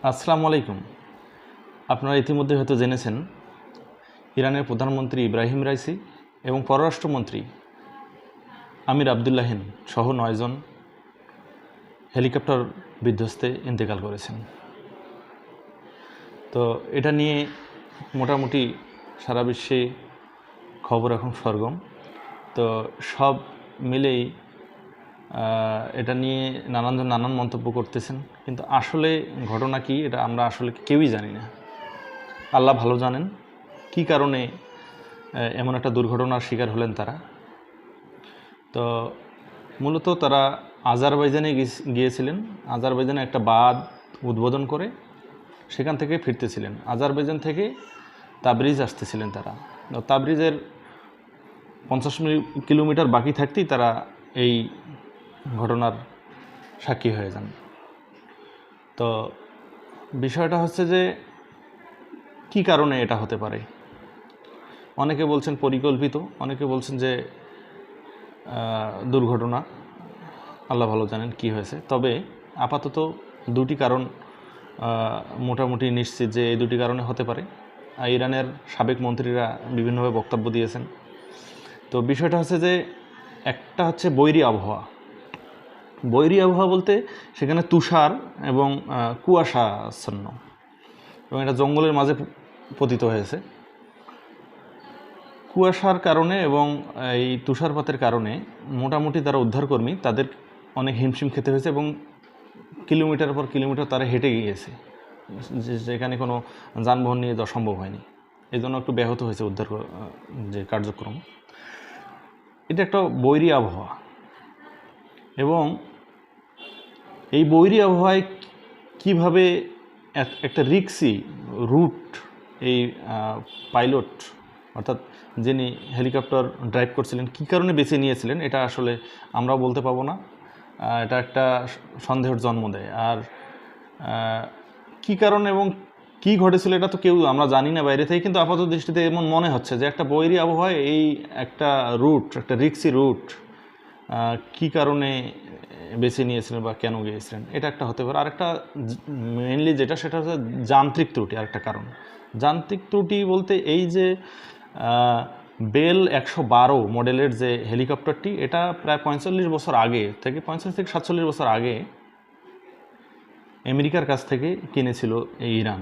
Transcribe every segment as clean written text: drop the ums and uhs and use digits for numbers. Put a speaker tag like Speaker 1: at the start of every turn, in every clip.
Speaker 1: আসসালামু আলাইকুম। আপনারা ইতিমধ্যে হয়তো জেনেছেন ইরানের প্রধানমন্ত্রী ইব্রাহিম রাইসি এবং পররাষ্ট্রমন্ত্রী আমির আবদুল্লাহিন সহ 9 জন হেলিকপ্টার বিধ্বস্তে ইন্তেকাল করেছেন। তো এটা নিয়ে মোটামুটি সারা বিশ্বে খবর এখন সরগরম। তো সব মিলেই এটা নিয়ে নানানজন নানান মন্তব্য করতেছেন, কিন্তু আসলে ঘটনা কি এটা আমরা আসলে কেউই জানি না। আল্লাহ ভালো জানেন কি কারণে এমন একটা দুর্ঘটনার শিকার হলেন তারা। তো মূলত তারা আজারবাইজানে গিয়েছিলেন। আজারবাইজানে একটা বাঁধ উদ্বোধন করে সেখান থেকে ফিরতেছিলেন। আজারবাইজান থেকে তাবরিজ আসতেছিলেন তারা। তাবরিজের 50 কিলোমিটার বাকি থাকতেই তারা এই ঘটনার সাক্ষী হয়ে যান। তো বিষয়টা হচ্ছে যে কি কারণে এটা হতে পারে। অনেকে বলছেন পরিকল্পিত, অনেকে বলছেন যে দুর্ঘটনা, আল্লাহ ভালো জানেন কি হয়েছে। তবে আপাতত দুটি কারণ মোটামুটি নিশ্চিত যে এই দুটি কারণে হতে পারে। ইরানের সাবেক মন্ত্রীরা বিভিন্নভাবে বক্তব্য দিয়েছেন। তো বিষয়টা হচ্ছে যে একটা হচ্ছে বৈরী আবহাওয়া। বৈরী আবহাওয়া বলতে সেখানে তুষার এবং কুয়াশা আচ্ছন্ন, এবং এটা জঙ্গলের মাঝে পতিত হয়েছে। কুয়াশার কারণে এবং এই তুষারপাতের কারণে মোটামুটি তারা উদ্ধারকর্মী তাদের অনেক হিমশিম খেতে হয়েছে এবং কিলোমিটার পর কিলোমিটার তারা হেঁটে গিয়েছে, যেখানে কোনো যানবাহন নিয়ে যাওয়া সম্ভব হয়নি। এই জন্য একটু ব্যাহত হয়েছে উদ্ধার যে কার্যক্রম। এটা একটা বৈরী আবহাওয়া, এবং এই বৈরী আবহাওয়ায় কীভাবে একটা রিক্সি রুট এই পাইলট অর্থাৎ যিনি হেলিকপ্টার ড্রাইভ করছিলেন কী কারণে বেছে নিয়েছিলেন এটা আসলে আমরাও বলতে পারবো না। এটা একটা সন্দেহের জন্ম দেয়। আর কী কারণ এবং কী ঘটেছিল এটা তো কেউ আমরা জানি না বাইরে থেকে, কিন্তু আপাত দৃষ্টিতে এমন মনে হচ্ছে যে একটা বৈরী আবহাওয়ায় এই একটা রুট, একটা রিক্সি রুট কী কারণে বেছে নিয়েছিলেন বা কেন গিয়েছিলেন এটা একটা হতে পারে। আরেকটা মেইনলি যেটা সেটা হচ্ছে যান্ত্রিক ত্রুটি। আরেকটা কারণ যান্ত্রিক ত্রুটি বলতে এই যে বেল 112 মডেলের যে হেলিকপ্টারটি, এটা প্রায় 45 বছর আগে থেকে 45 থেকে 47 বছর আগে আমেরিকার কাছ থেকে কিনেছিল এই ইরান।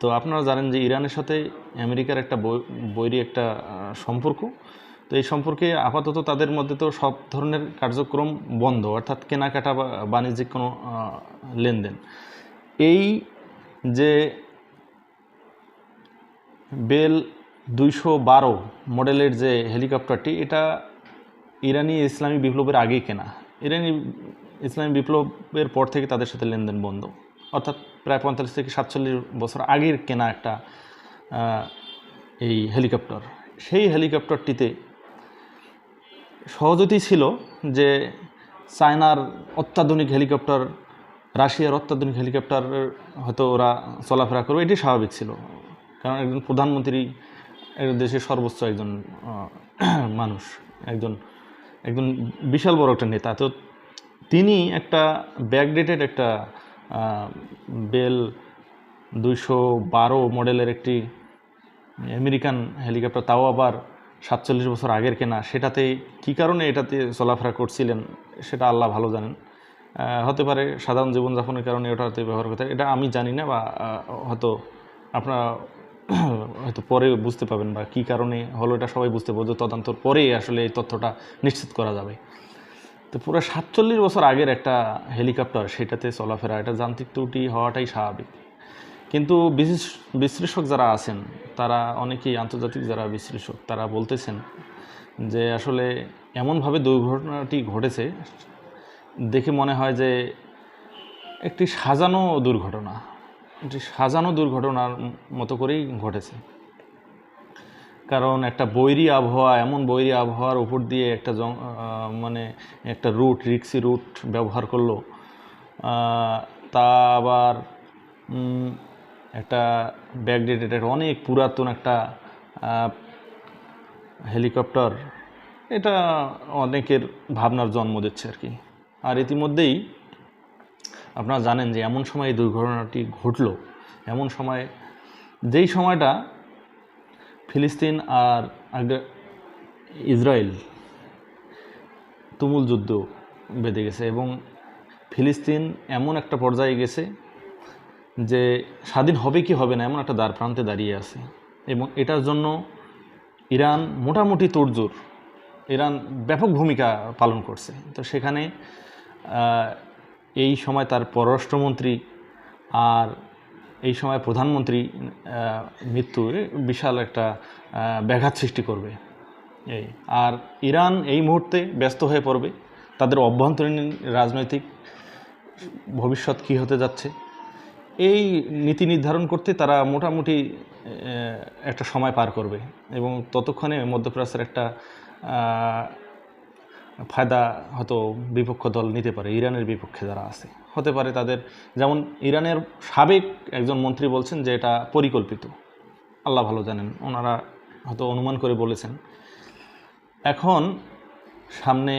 Speaker 1: তো আপনারা জানেন যে ইরানের সাথে আমেরিকার একটা বৈরী একটা সম্পর্ক। তো এই সম্পর্কে আপাতত তাদের মধ্যে তো সব ধরনের কার্যক্রম বন্ধ, অর্থাৎ কেনাকাটা বা বাণিজ্যিক কোনো লেনদেন। এই যে বেল 212 মডেলের যে হেলিকপ্টারটি, এটা ইরানি ইসলামী বিপ্লবের আগেই কেনা। ইরানি ইসলামী বিপ্লবের পর থেকে তাদের সাথে লেনদেন বন্ধ, অর্থাৎ প্রায় 45 থেকে 47 বছর আগের কেনা একটা এই হেলিকপ্টার। সেই হেলিকপ্টারটিতে সহজতই ছিল যে চায়নার অত্যাধুনিক হেলিকপ্টার, রাশিয়ার অত্যাধুনিক হেলিকপ্টার হয়তো ওরা চলাফেরা করবে, এটি স্বাভাবিক ছিল। কারণ একজন প্রধানমন্ত্রী একজন দেশের সর্বোচ্চ একজন মানুষ, একজন বিশাল বড় একটা নেতা। তো তিনি একটা ব্যাকডেটেড একটা বেল 212 মডেলের একটি আমেরিকান হেলিকপ্টার, তাও আবার 47 বছর আগের কেনা, সেটাতে কী কারণে এটাতে চলাফেরা করছিলেন সেটা আল্লাহ ভালো জানেন। হতে পারে সাধারণ জীবনযাপনের কারণে ওটাতে ব্যবহার করতে, এটা আমি জানি না, বা হয়তো আপনারা হয়তো পরে বুঝতে পাবেন, বা কী কারণে হলো এটা সবাই বুঝতে পারবে, তদন্তর পরেই আসলে এই তথ্যটা নিশ্চিত করা যাবে। তো পুরো 47 বছর আগের একটা হেলিকপ্টার, সেটাতে চলাফেরা, এটা যান্ত্রিক ত্রুটি হওয়াটাই স্বাভাবিক। কিন্তু বিশ্লেষক যারা আছেন তারা অনেকেই, আন্তর্জাতিক যারা বিশ্লেষক, তারা বলতেছেন যে আসলে এমনভাবে দুর্ঘটনাটি ঘটেছে দেখে মনে হয় যে একটি সাজানো দুর্ঘটনার মতো করেই ঘটেছে। কারণ একটা বৈরী আবহাওয়া, এমন বৈরী আবহাওয়ার উপর দিয়ে একটা মানে একটা রুট, রিক্সি রুট ব্যবহার করলো, তা আবার একটা ব্যাকডেটেড অনেক পুরাতন একটা হেলিকপ্টার, এটা অনেকের ভাবনার জন্ম দিচ্ছে আর কি। আর ইতিমধ্যেই আপনারা জানেন যে এমন সময় এই দুর্ঘটনাটি ঘটল, এমন সময় যেই সময়টা ফিলিস্তিন আর ইসরায়েল তুমুল যুদ্ধ বেঁধে গেছে এবং ফিলিস্তিন এমন একটা পর্যায়ে গেছে যে স্বাধীন হবে কি হবে না এমন একটা দ্বার প্রান্তে দাঁড়িয়ে আছে। এবং এটার জন্য ইরান মোটামুটি তোড়জোড়, ইরান ব্যাপক ভূমিকা পালন করছে। তো সেখানে এই সময় তার পররাষ্ট্রমন্ত্রী আর এই সময় প্রধানমন্ত্রী মৃত্যু বিশাল একটা ব্যাঘাত সৃষ্টি করবে। আর ইরান এই মুহূর্তে ব্যস্ত হয়ে পড়বে তাদের অভ্যন্তরীণ রাজনৈতিক ভবিষ্যৎ কী হতে যাচ্ছে এই নীতি নির্ধারণ করতে তারা মোটামুটি একটা সময় পার করবে। এবং ততক্ষণে মধ্যপ্রাচ্যের একটা ফায়দা হয়তো বিপক্ষ দল নিতে পারে, ইরানের বিপক্ষে যারা আছে হতে পারে তাদের। যেমন ইরানের সাবেক একজন মন্ত্রী বলছেন যে এটা পরিকল্পিত, আল্লাহ ভালো জানেন, ওনারা হয়তো অনুমান করে বলেছেন। এখন সামনে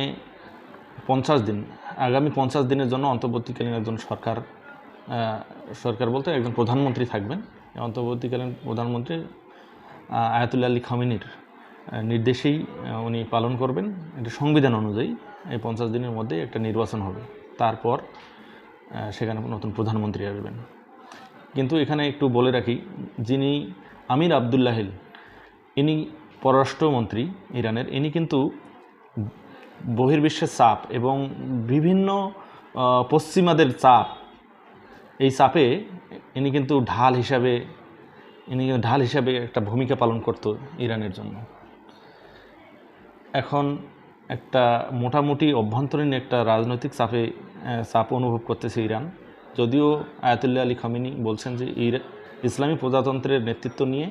Speaker 1: 50 দিন, আগামী 50 দিনের জন্য অন্তর্বর্তীকালীন একজন সরকার বলতে একজন প্রধানমন্ত্রী থাকবেন। অন্তর্বর্তীকালীন প্রধানমন্ত্রী আয়াতুল্লাহ আলী খামেনির নির্দেশেই উনি পালন করবেন। এটা সংবিধান অনুযায়ী এই 50 দিনের মধ্যে একটা নির্বাচন হবে, তারপর সেখানে নতুন প্রধানমন্ত্রী আসবেন। কিন্তু এখানে একটু বলে রাখি, যিনি আমির আবদুল্লাহিল, ইনি পররাষ্ট্রমন্ত্রী ইরানের, ইনি কিন্তু বহির্বিশ্বের চাপ এবং বিভিন্ন পশ্চিমাদের চাপ, এই চাপে ইনি কিন্তু ঢাল হিসাবে একটা ভূমিকা পালন করত ইরানের জন্য। এখন একটা মোটামুটি অভ্যন্তরীণ একটা রাজনৈতিক চাপ অনুভব করতেছে ইরান। যদিও আয়াতুল্লাহ আলী খামেনি বলছেন যে ইসলামী প্রজাতন্ত্রের নেতৃত্ব নিয়ে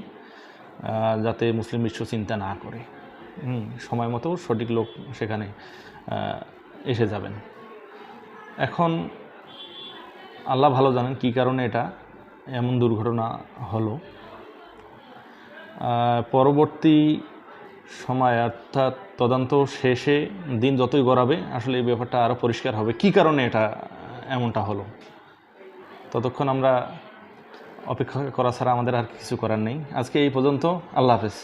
Speaker 1: যাতে মুসলিম বিশ্ব চিন্তা না করে, সময় মতো সঠিক লোক সেখানে এসে যাবেন। এখন আল্লাহ ভালো জানেন কী কারণে এটা এমন দুর্ঘটনা হলো। পরবর্তী সময় অর্থাৎ তদন্ত শেষে দিন যতই গড়াবে আসলে এই ব্যাপারটা আরও পরিষ্কার হবে কী কারণে এটা এমনটা হলো। ততক্ষণ আমরা অপেক্ষা করা ছাড়া আমাদের আর কিছু করার নেই। আজকে এই পর্যন্ত, আল্লাহ হাফেজ।